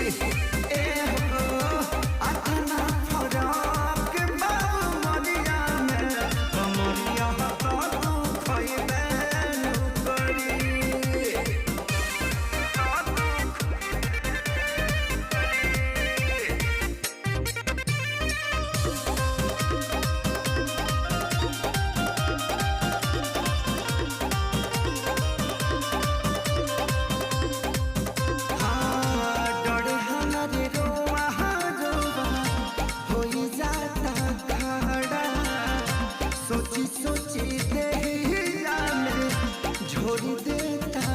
ए हो अतना फरक बाबू मनिया में कमरिया तो तू खइबे करी। सोची सोची देहिया में झोरी देता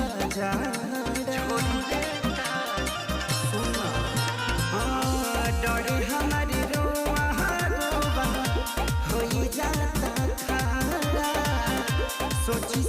डरे हमारी रोआ रोआ हो जाता खाड़ा। सोची